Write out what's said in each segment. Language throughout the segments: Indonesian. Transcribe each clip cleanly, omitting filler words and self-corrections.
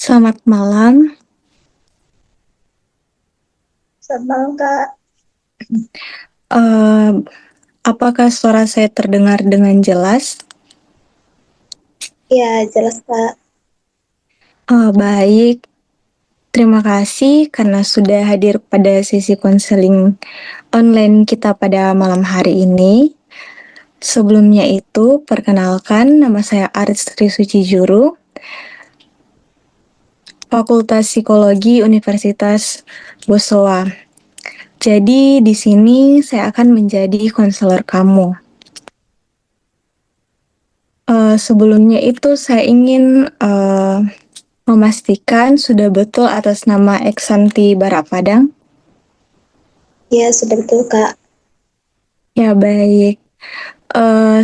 Selamat malam. Selamat malam, Kak. Eh, apakah suara saya terdengar dengan jelas? Iya, jelas, Kak. Baik. Terima kasih karena sudah hadir pada sesi konseling online kita pada malam hari ini. Sebelumnya itu, perkenalkan nama saya Aris Trisuci Juru, Fakultas Psikologi Universitas Bosowa. Jadi di sini saya akan menjadi konselor kamu. Sebelumnya itu saya ingin memastikan sudah betul atas nama Eksanti Barapadang. Iya, sudah betul, Kak. Ya baik.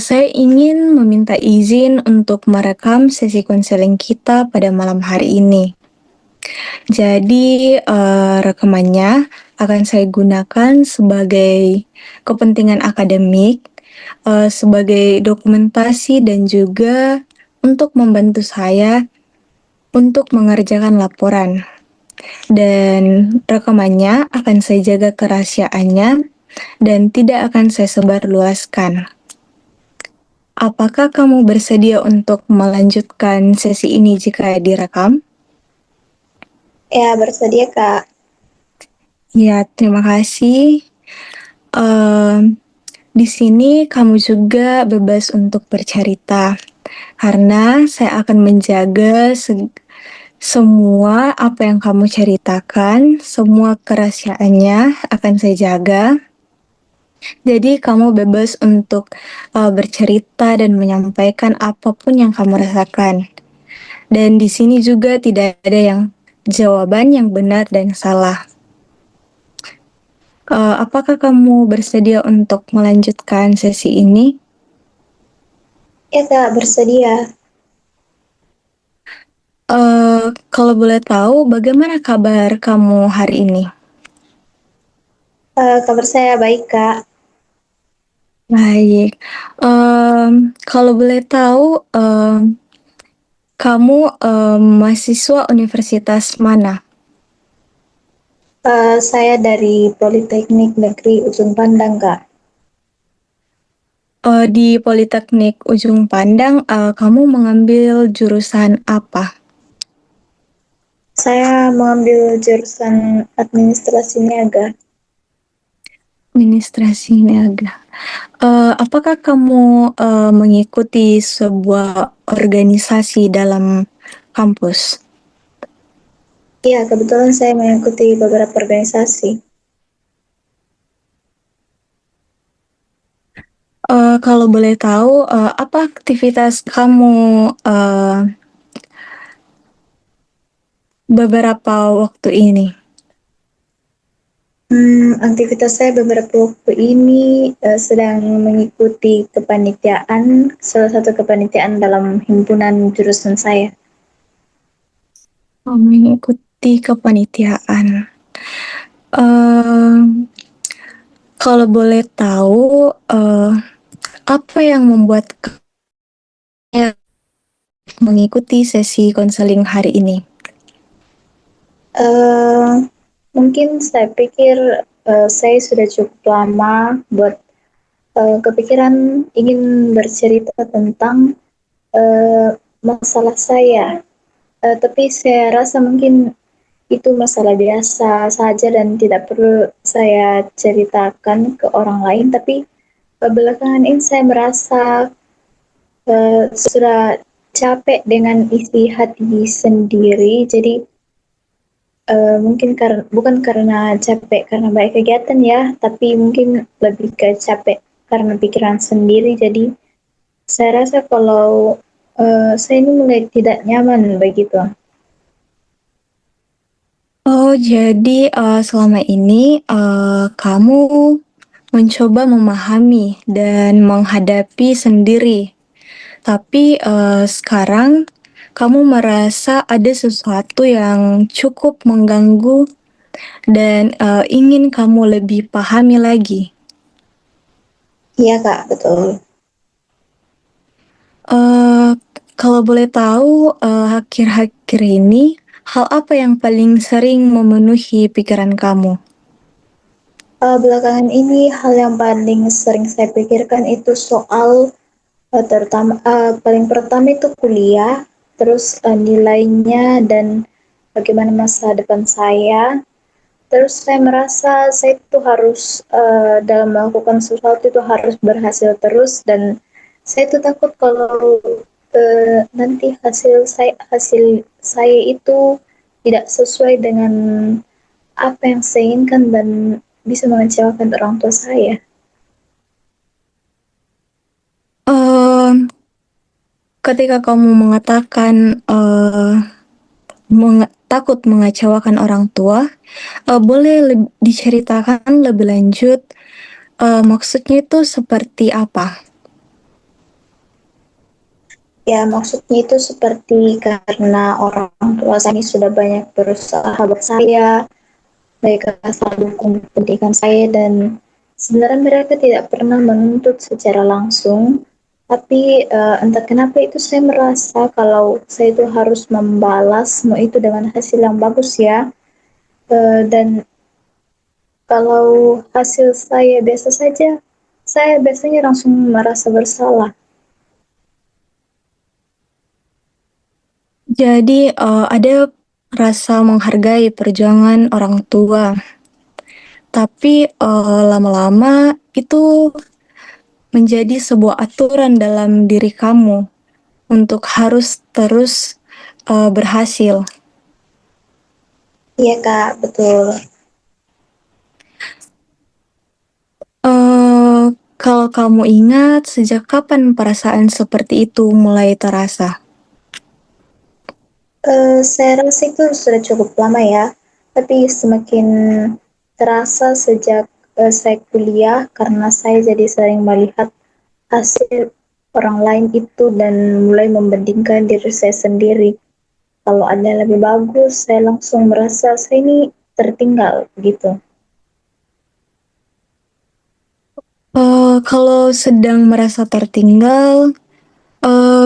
Saya ingin meminta izin untuk merekam sesi konseling kita pada malam hari ini. Jadi rekamannya akan saya gunakan sebagai kepentingan akademik, sebagai dokumentasi dan juga untuk membantu saya untuk mengerjakan laporan. Dan rekamannya akan saya jaga kerahasiaannya dan tidak akan saya sebarluaskan. Apakah kamu bersedia untuk melanjutkan sesi ini jika direkam? Ya, bersedia, Kak. Ya, terima kasih. Em, di sini kamu juga bebas untuk bercerita, karena saya akan menjaga semua apa yang kamu ceritakan, semua kerahasiaannya akan saya jaga. Jadi kamu bebas untuk bercerita dan menyampaikan apapun yang kamu rasakan. Dan di sini juga tidak ada yang jawaban yang benar dan salah. Apakah kamu bersedia untuk melanjutkan sesi ini? Ya, Kak, bersedia. Kalau boleh tahu, bagaimana kabar kamu hari ini? Kabar saya baik, Kak. Baik. Kalau boleh tahu, kamu mahasiswa universitas mana? Saya dari Politeknik Negeri Ujung Pandang, Kak. Di Politeknik Ujung Pandang, kamu mengambil jurusan apa? Saya mengambil jurusan Administrasi Niaga. Administrasi Niaga. Apakah kamu mengikuti sebuah organisasi dalam kampus? Iya, kebetulan saya mengikuti beberapa organisasi. Kalau boleh tahu, apa aktivitas kamu beberapa waktu ini? Aktivitas saya beberapa waktu ini sedang mengikuti kepanitiaan, salah satu kepanitiaan dalam himpunan jurusan saya. Mengikuti kepanitiaan. Eh, kalau boleh tahu, apa yang membuat kamu mengikuti sesi konseling hari ini? Eh, Mungkin saya pikir saya sudah cukup lama buat kepikiran ingin bercerita tentang eh, masalah saya. Tapi saya rasa mungkin itu masalah biasa saja dan tidak perlu saya ceritakan ke orang lain. Tapi belakangan ini saya merasa sudah capek dengan isi hati sendiri. Jadi mungkin bukan karena capek karena banyak kegiatan ya, tapi mungkin lebih ke capek karena pikiran sendiri. Jadi saya rasa kalau saya ini mulai tidak nyaman begitu. Oh, jadi selama ini kamu mencoba memahami dan menghadapi sendiri. Tapi sekarang kamu merasa ada sesuatu yang cukup mengganggu dan ingin kamu lebih pahami lagi. Iya Kak, betul. Eh, kalau boleh tahu, akhir-akhir ini hal apa yang paling sering memenuhi pikiran kamu? Belakangan ini hal yang paling sering saya pikirkan itu soal terutama paling pertama itu kuliah, terus nilainya dan bagaimana masa depan saya. Terus saya merasa saya itu harus dalam melakukan sesuatu itu harus berhasil terus dan saya itu takut kalau nanti hasil saya itu tidak sesuai dengan apa yang saya inginkan dan bisa mengecewakan orang tua saya. Eee, Ketika kamu mengatakan, takut mengecewakan orang tua, boleh diceritakan lebih lanjut, maksudnya itu seperti apa? Ya, maksudnya itu seperti karena orang tua saya ini sudah banyak berusaha buat saya, mereka selalu dukung pendidikan saya dan sebenarnya mereka tidak pernah menuntut secara langsung, tapi entah kenapa itu saya merasa kalau saya itu harus membalas semua itu dengan hasil yang bagus ya. Dan kalau hasil saya biasa saja, saya biasanya langsung merasa bersalah. Jadi, ada rasa menghargai perjuangan orang tua, tapi, lama-lama itu menjadi sebuah aturan dalam diri kamu untuk harus terus, berhasil. Iya Kak, betul. Kalau kamu ingat, sejak kapan perasaan seperti itu mulai terasa? Saya rasa itu sudah cukup lama ya, tapi semakin terasa sejak saya kuliah karena saya jadi sering melihat hasil orang lain itu dan mulai membandingkan diri saya sendiri. Kalau ada yang lebih bagus, saya langsung merasa saya ini tertinggal gitu. Kalau sedang merasa tertinggal,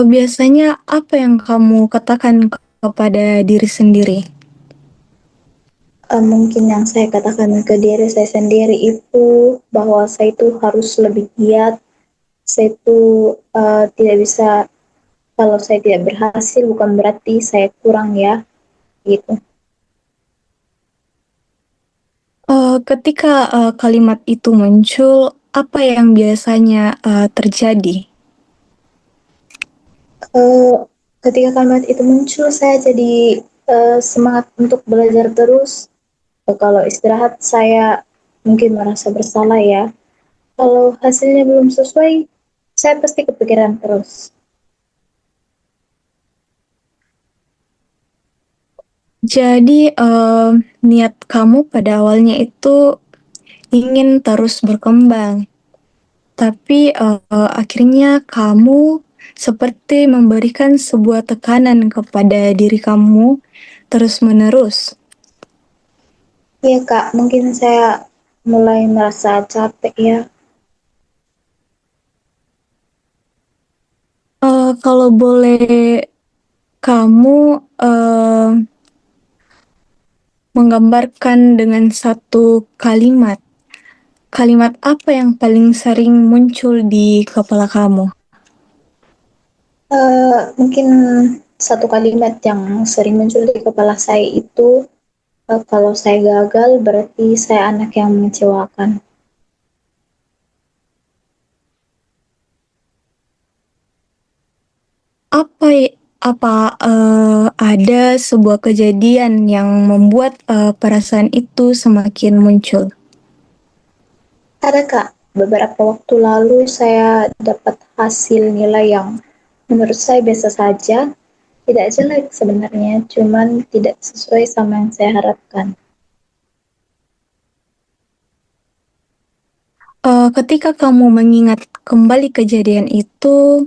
biasanya apa yang kamu katakan kepada diri sendiri? Mungkin yang saya katakan ke diri saya sendiri itu bahwa saya itu harus lebih giat, saya itu tidak bisa. Kalau saya tidak berhasil bukan berarti saya kurang ya, gitu. Ketika, kalimat itu muncul, apa yang biasanya, terjadi? Eh, Ketika kalimat itu muncul, saya jadi semangat untuk belajar terus. Kalau istirahat, saya mungkin merasa bersalah ya. Kalau hasilnya belum sesuai, saya pasti kepikiran terus. Jadi, niat kamu pada awalnya itu ingin terus berkembang, tapi, akhirnya kamu seperti memberikan sebuah tekanan kepada diri kamu terus-menerus. Iya Kak, mungkin saya mulai merasa capek ya. Kalau boleh kamu, menggambarkan dengan satu kalimat, kalimat apa yang paling sering muncul di kepala kamu? Mungkin satu kalimat yang sering muncul di kepala saya itu, kalau saya gagal berarti saya anak yang mengecewakan. Apa ada sebuah kejadian yang membuat, perasaan itu semakin muncul? Ada Kak, beberapa waktu lalu saya dapat hasil nilai yang menurut saya biasa saja, tidak jelek sebenarnya, cuman tidak sesuai sama yang saya harapkan. Ketika kamu mengingat kembali kejadian itu,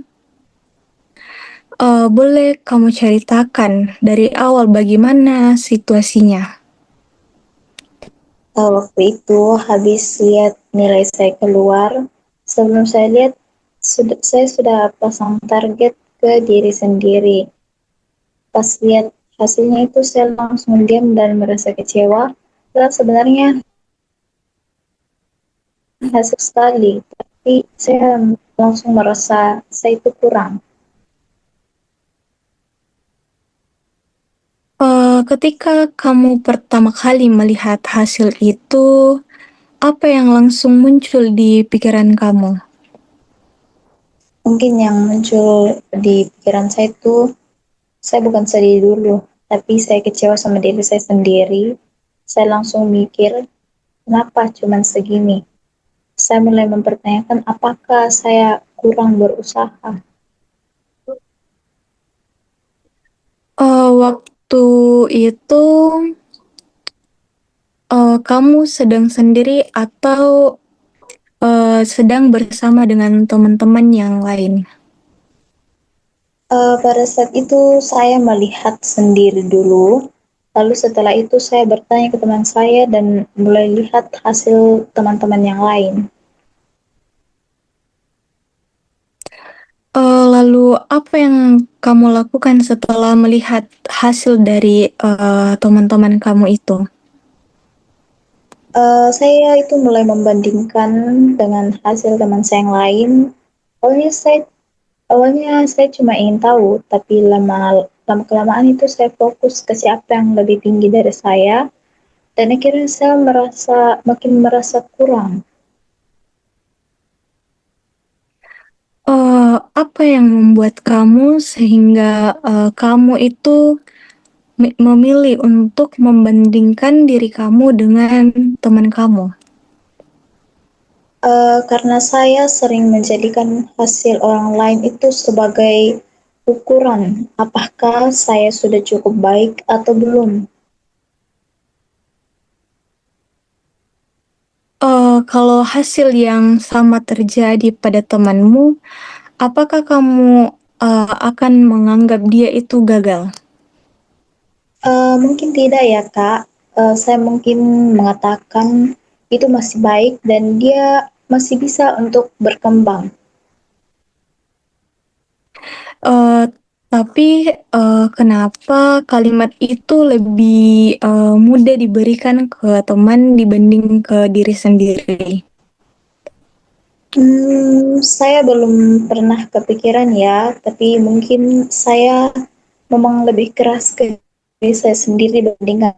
boleh kamu ceritakan dari awal bagaimana situasinya? Waktu itu habis lihat nilai saya keluar, sebelum saya lihat, saya sudah pasang target ke diri sendiri. Pas lihat hasilnya itu saya langsung diam dan merasa kecewa. Padahal sebenarnya hasil sekali, tapi saya langsung merasa saya itu kurang. Ketika kamu pertama kali melihat hasil itu, apa yang langsung muncul di pikiran kamu? Mungkin yang muncul di pikiran saya itu, saya bukan sedih dulu, tapi saya kecewa sama diri saya sendiri. Saya langsung mikir, kenapa cuman segini? Saya mulai mempertanyakan apakah saya kurang berusaha. Waktu itu, kamu sedang sendiri atau sedang bersama dengan teman-teman yang lain? Pada saat itu saya melihat sendiri dulu, lalu setelah itu saya bertanya ke teman saya dan mulai lihat hasil teman-teman yang lain. Lalu apa yang kamu lakukan setelah melihat hasil dari teman-teman kamu itu? Saya itu mulai membandingkan dengan hasil teman saya yang lain. Awalnya saya awalnya saya cuma ingin tahu, tapi lama lama kelamaan itu saya fokus ke siapa yang lebih tinggi dari saya, dan akhirnya saya makin merasa kurang. Apa yang membuat kamu sehingga kamu itu memilih untuk membandingkan diri kamu dengan teman kamu? Karena saya sering menjadikan hasil orang lain itu sebagai ukuran apakah saya sudah cukup baik atau belum. Kalau hasil yang sama terjadi pada temanmu, apakah kamu akan menganggap dia itu gagal? Mungkin tidak ya Kak. Saya mungkin mengatakan itu masih baik dan dia masih bisa untuk berkembang. Eee, tapi, kenapa kalimat itu lebih, mudah diberikan ke teman dibanding ke diri sendiri? Saya belum pernah kepikiran ya, tapi mungkin saya memang lebih keras ke diri saya sendiri dibandingkan.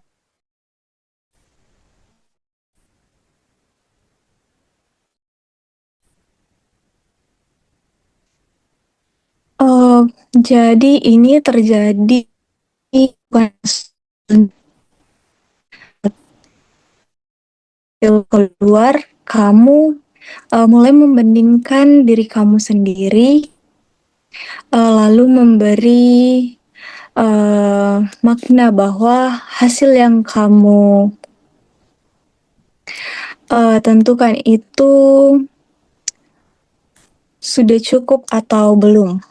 Eee, jadi ini terjadi bukan keluar, kamu, mulai membandingkan diri kamu sendiri, lalu memberi, makna bahwa hasil yang kamu, tentukan itu sudah cukup atau belum?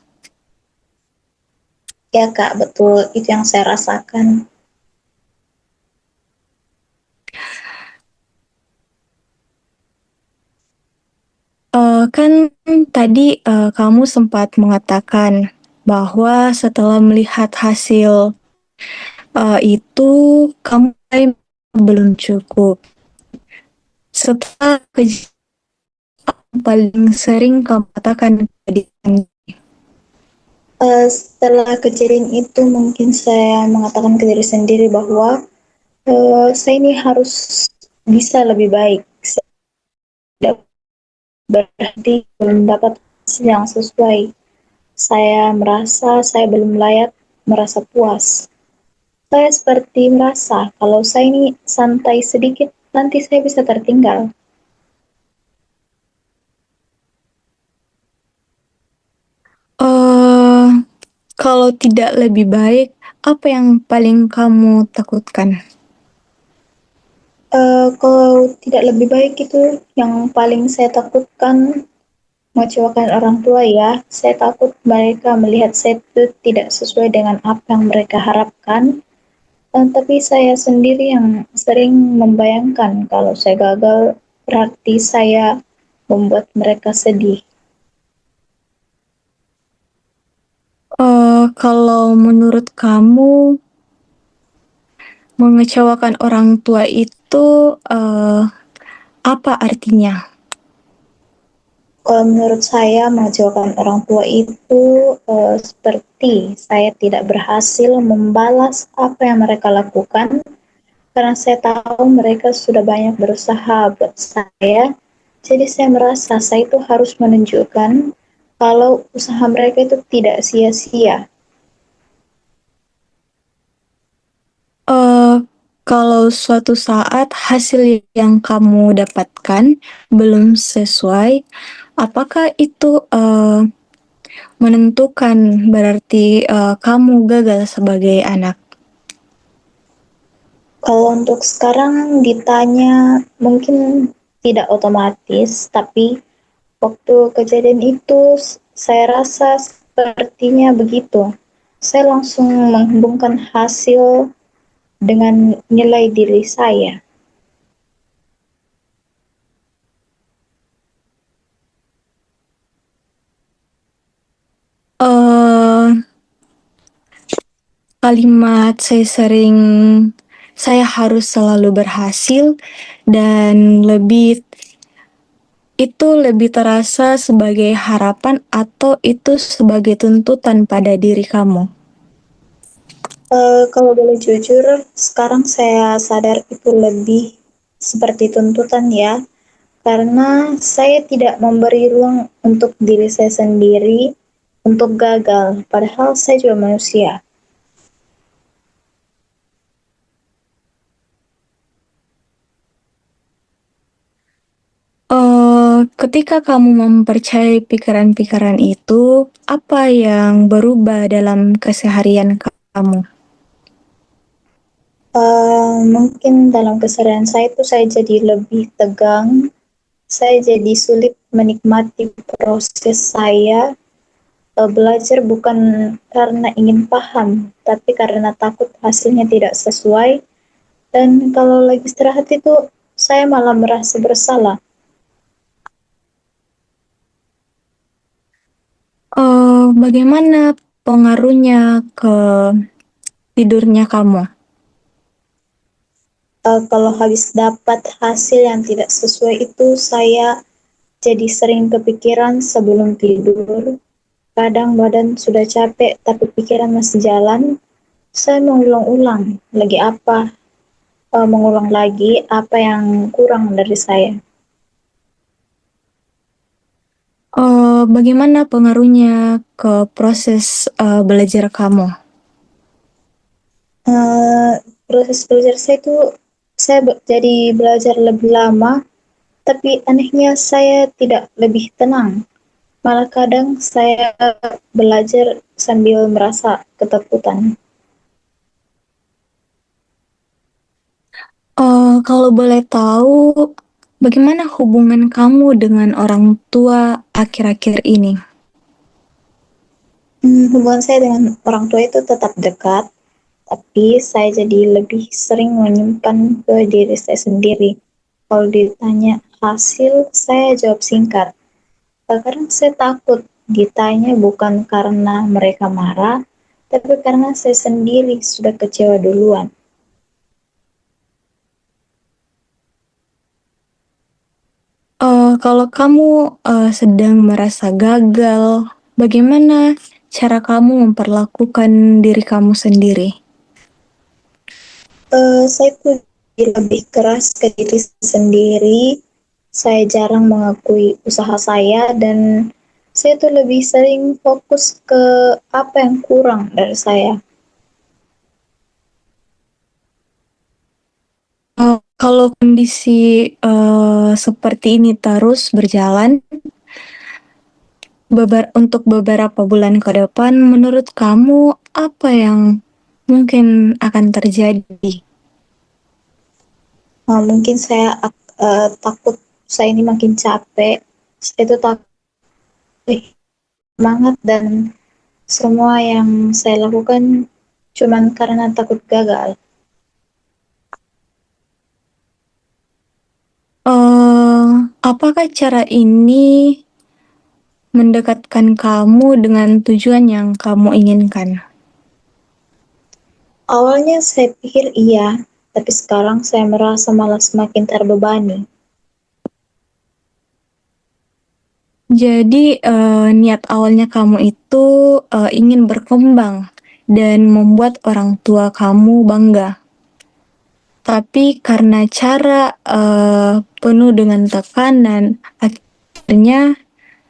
Ya Kak, betul itu yang saya rasakan. Kan tadi, kamu sempat mengatakan bahwa setelah melihat hasil, itu kamu belum cukup. Setelah paling sering kamu katakan ke diri sendiri? Setelah kejadian itu mungkin saya mengatakan ke diri sendiri bahwa saya ini harus bisa lebih baik. Saya tidak berarti belum dapat hasil yang sesuai. Saya merasa saya belum layak merasa puas. Saya seperti merasa kalau saya ini santai sedikit, nanti saya bisa tertinggal. Eee, Kalau tidak lebih baik, apa yang paling kamu takutkan? Kalau tidak lebih baik itu yang paling saya takutkan mengecewakan orang tua ya. Saya takut mereka melihat saya itu tidak sesuai dengan apa yang mereka harapkan. Tapi saya sendiri yang sering membayangkan kalau saya gagal berarti saya membuat mereka sedih. Kalau menurut kamu, Mengecewakan orang tua itu apa artinya? Kalau menurut saya, mengecewakan orang tua itu seperti saya tidak berhasil membalas apa yang mereka lakukan, karena saya tahu mereka sudah banyak berusaha buat saya. Jadi saya merasa saya itu harus menunjukkan kalau usaha mereka itu tidak sia-sia. Eh, Kalau suatu saat hasil yang kamu dapatkan belum sesuai, apakah itu menentukan berarti kamu gagal sebagai anak? Kalau untuk sekarang ditanya mungkin tidak otomatis, tapi waktu kejadian itu saya rasa sepertinya begitu. Saya langsung menghubungkan hasil dengan nilai diri saya. eh Kalimat saya harus selalu berhasil dan itu lebih terasa sebagai harapan atau itu sebagai tuntutan pada diri kamu? Kalau boleh jujur, sekarang saya sadar itu lebih seperti tuntutan ya, karena saya tidak memberi ruang untuk diri saya sendiri untuk gagal, padahal saya juga manusia. Ketika kamu mempercayai pikiran-pikiran itu, apa yang berubah dalam keseharian kamu? Mungkin dalam keseharian saya itu saya jadi lebih tegang, saya jadi sulit menikmati proses saya. Belajar bukan karena ingin paham, tapi karena takut hasilnya tidak sesuai. Dan kalau lagi istirahat itu, saya malah merasa bersalah. Bagaimana pengaruhnya ke tidurnya kamu? Kalau habis dapat hasil yang tidak sesuai itu, saya jadi sering kepikiran sebelum tidur. Kadang badan sudah capek, tapi pikiran masih jalan. Saya mengulang-ulang lagi apa, mengulang lagi apa yang kurang dari saya. Bagaimana pengaruhnya ke proses belajar kamu? Eh, Proses belajar saya itu saya jadi belajar lebih lama, tapi anehnya saya tidak lebih tenang. Malah kadang saya belajar sambil merasa ketakutan. Kalau boleh tahu, bagaimana hubungan kamu dengan orang tua akhir-akhir ini? Hubungan saya dengan orang tua itu tetap dekat, tapi saya jadi lebih sering menyimpan ke diri saya sendiri. Kalau ditanya hasil, saya jawab singkat. Kadang saya takut ditanya bukan karena mereka marah, tapi karena saya sendiri sudah kecewa duluan. Kalau kamu sedang merasa gagal, bagaimana cara kamu memperlakukan diri kamu sendiri? Saya tuh lebih keras ke diri sendiri. Saya jarang mengakui usaha saya dan saya tuh lebih sering fokus ke apa yang kurang dari saya. Kalau kondisi seperti ini terus berjalan, untuk beberapa bulan ke depan, menurut kamu apa yang mungkin akan terjadi? Mungkin saya takut saya ini makin capek. Saya itu takut semangat dan semua yang saya lakukan cuman karena takut gagal. Apakah cara ini mendekatkan kamu dengan tujuan yang kamu inginkan? Awalnya saya pikir iya, tapi sekarang saya merasa malah semakin terbebani. Jadi niat awalnya kamu itu ingin berkembang dan membuat orang tua kamu bangga. Tapi karena cara penuh dengan tekanan, akhirnya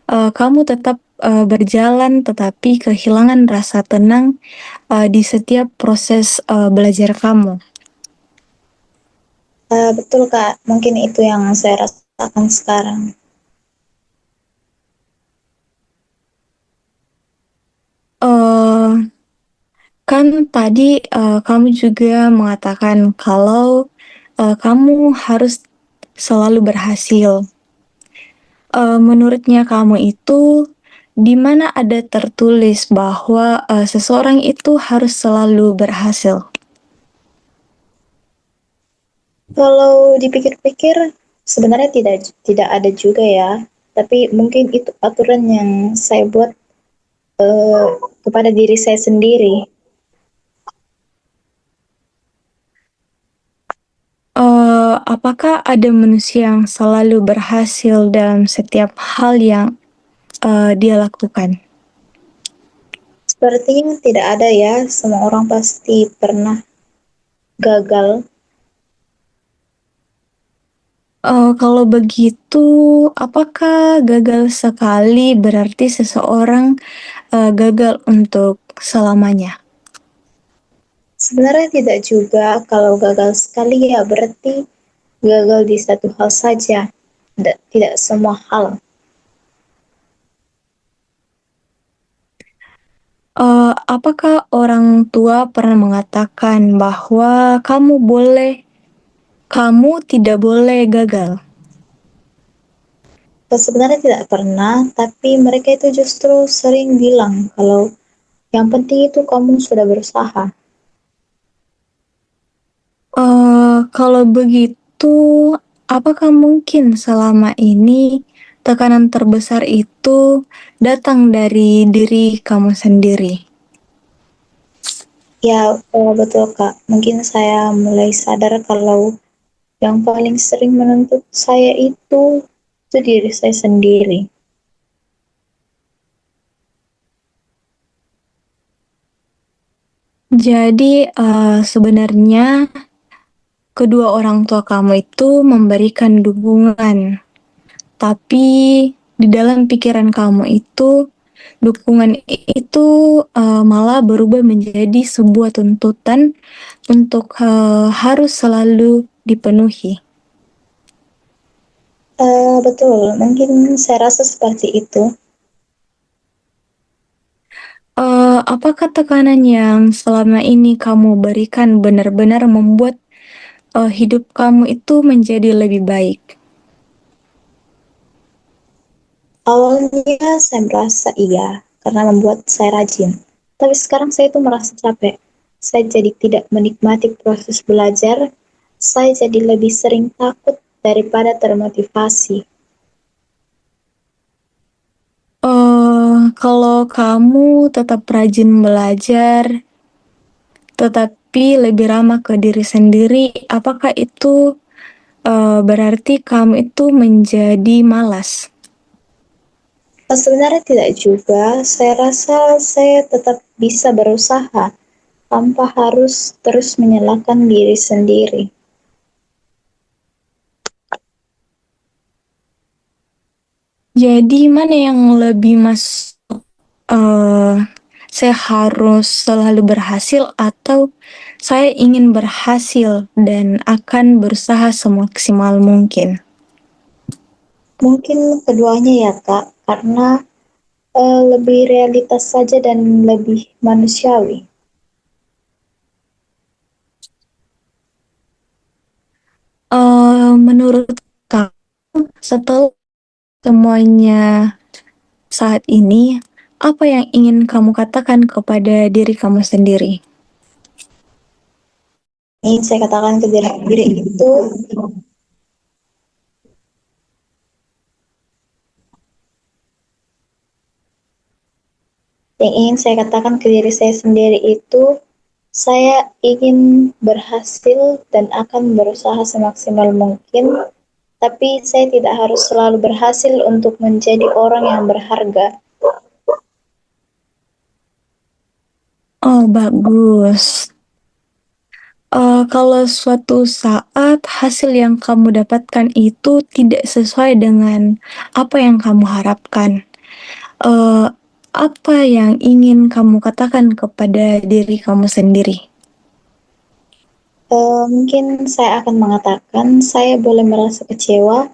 kamu tetap berjalan tetapi kehilangan rasa tenang di setiap proses belajar kamu. Betul Kak, mungkin itu yang saya rasakan sekarang. Eh, kan tadi kamu juga mengatakan kalau kamu harus selalu berhasil. Menurutnya kamu itu di mana ada tertulis bahwa seseorang itu harus selalu berhasil? Kalau dipikir-pikir, sebenarnya tidak tidak ada juga ya. Tapi mungkin itu aturan yang saya buat eh, kepada diri saya sendiri. Apakah ada manusia yang selalu berhasil dalam setiap hal yang dia lakukan? Sepertinya tidak ada ya. Semua orang pasti pernah gagal. Kalau begitu, apakah gagal sekali berarti seseorang gagal untuk selamanya? Sebenarnya tidak juga. Kalau gagal sekali ya berarti gagal di satu hal saja. Tidak semua hal. Apakah orang tua pernah mengatakan bahwa kamu tidak boleh gagal? Sebenarnya tidak pernah, tapi mereka itu justru sering bilang kalau yang penting itu kamu sudah berusaha. Kalau begitu, apakah mungkin selama ini tekanan terbesar itu datang dari diri kamu sendiri? Ya, betul Kak. Mungkin saya mulai sadar kalau yang paling sering menuntut saya itu diri saya sendiri. Jadi, sebenarnya kedua orang tua kamu itu memberikan dukungan, tapi di dalam pikiran kamu itu dukungan itu malah berubah menjadi sebuah tuntutan untuk harus selalu dipenuhi. Betul, mungkin saya rasa seperti itu. Apakah tekanan yang selama ini kamu berikan benar-benar membuat hidup kamu itu menjadi lebih baik? Awalnya saya merasa iya, karena membuat saya rajin. Tapi sekarang saya itu merasa capek. Saya jadi tidak menikmati proses belajar. Saya jadi lebih sering takut daripada termotivasi. Kalau kamu tetap rajin belajar, tetapi lebih ramah ke diri sendiri, apakah itu berarti kamu itu menjadi malas? Sebenarnya tidak juga. Saya rasa saya tetap bisa berusaha tanpa harus terus menyalahkan diri sendiri. Jadi mana yang lebih masuk saya harus selalu berhasil atau saya ingin berhasil dan akan berusaha semaksimal mungkin? Mungkin keduanya ya Kak, karena lebih realitas saja dan lebih manusiawi. Menurut kamu setelah semuanya saat ini, apa yang ingin kamu katakan kepada diri kamu sendiri? Ingin saya katakan ke diri sendiri itu, yang ingin saya katakan ke diri saya sendiri itu, Saya ingin berhasil dan akan berusaha semaksimal mungkin, tapi saya tidak harus selalu berhasil untuk menjadi orang yang berharga. Oh, bagus. Kalau suatu saat hasil yang kamu dapatkan itu tidak sesuai dengan apa yang kamu harapkan, eh, apa yang ingin kamu katakan kepada diri kamu sendiri? Mungkin saya akan mengatakan saya boleh merasa kecewa,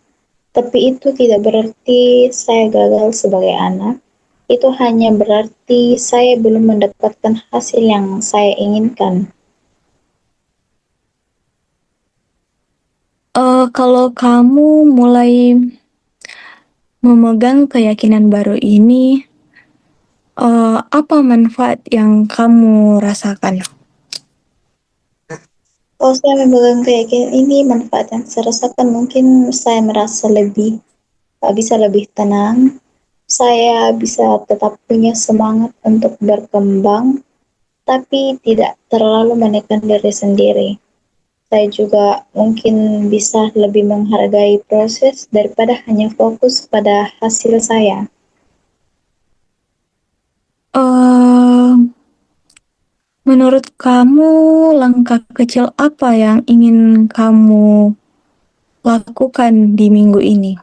tapi itu tidak berarti saya gagal sebagai anak. Itu hanya berarti saya belum mendapatkan hasil yang saya inginkan. Kalau kamu mulai memegang keyakinan baru ini, apa manfaat yang kamu rasakan? Kalau saya memegang keyakinan ini, manfaat yang saya rasakan mungkin saya merasa bisa lebih tenang. Saya bisa tetap punya semangat untuk berkembang, tapi tidak terlalu menekan diri sendiri. Saya juga mungkin bisa lebih menghargai proses daripada hanya fokus pada hasil saya. Eh, Menurut kamu, langkah kecil apa yang ingin kamu lakukan di minggu ini?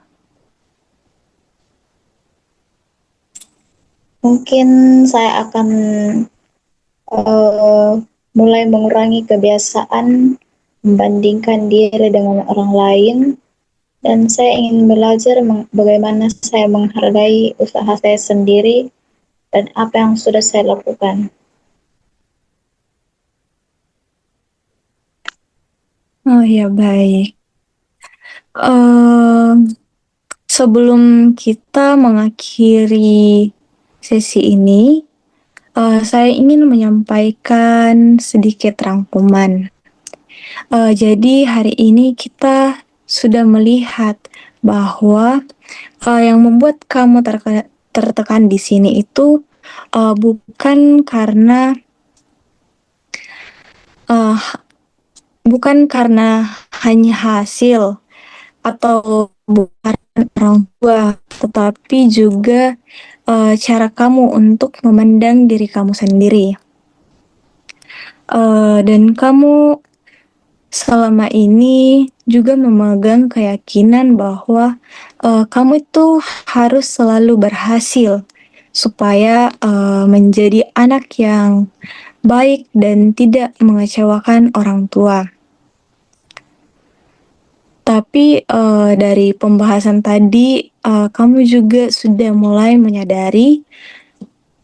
Mungkin saya akan uh, mulai mengurangi kebiasaan membandingkan diri dengan orang lain, dan saya ingin belajar bagaimana saya menghargai usaha saya sendiri dan apa yang sudah saya lakukan. Oh ya, baik. Eh, Sebelum kita mengakhiri sesi ini, saya ingin menyampaikan sedikit rangkuman. Jadi hari ini kita sudah melihat bahwa yang membuat kamu tertekan di sini itu bukan karena uh, bukan karena hanya hasil atau bukan orang tua, tetapi juga cara kamu untuk memandang diri kamu sendiri. Dan kamu selama ini juga memegang keyakinan bahwa kamu itu harus selalu berhasil supaya menjadi anak yang baik dan tidak mengecewakan orang tua. Tapi dari pembahasan tadi, kamu juga sudah mulai menyadari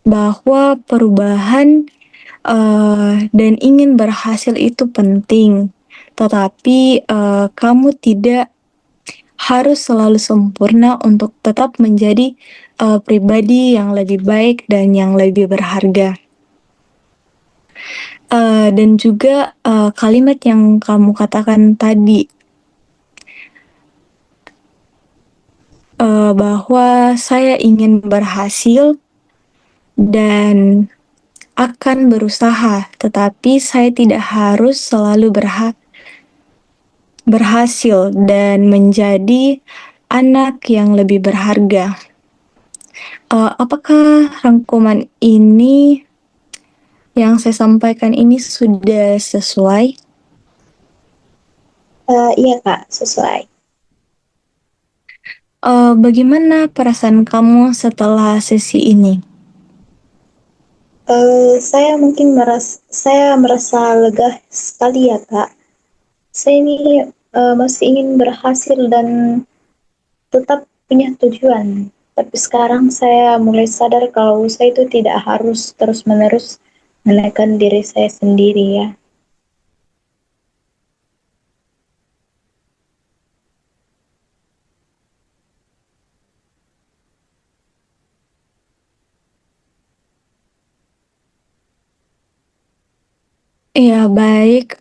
bahwa perubahan dan ingin berhasil itu penting, tetapi kamu tidak harus selalu sempurna untuk tetap menjadi pribadi yang lebih baik dan yang lebih berharga. Dan juga kalimat yang kamu katakan tadi, bahwa saya ingin berhasil dan akan berusaha, tetapi saya tidak harus selalu berhasil dan menjadi anak yang lebih berharga. Apakah rangkuman ini yang saya sampaikan ini sudah sesuai? Iya Kak, sesuai. Bagaimana perasaan kamu setelah sesi ini? Saya merasa lega sekali ya Kak. Saya ini masih ingin berhasil dan tetap punya tujuan. Tapi sekarang saya mulai sadar kalau saya itu tidak harus terus-menerus menekan diri saya sendiri ya. Ya, baik.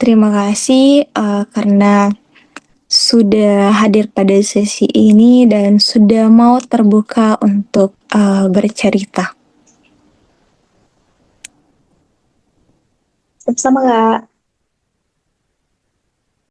Terima kasih karena sudah hadir pada sesi ini dan sudah mau terbuka untuk bercerita. Sama-sama Kak.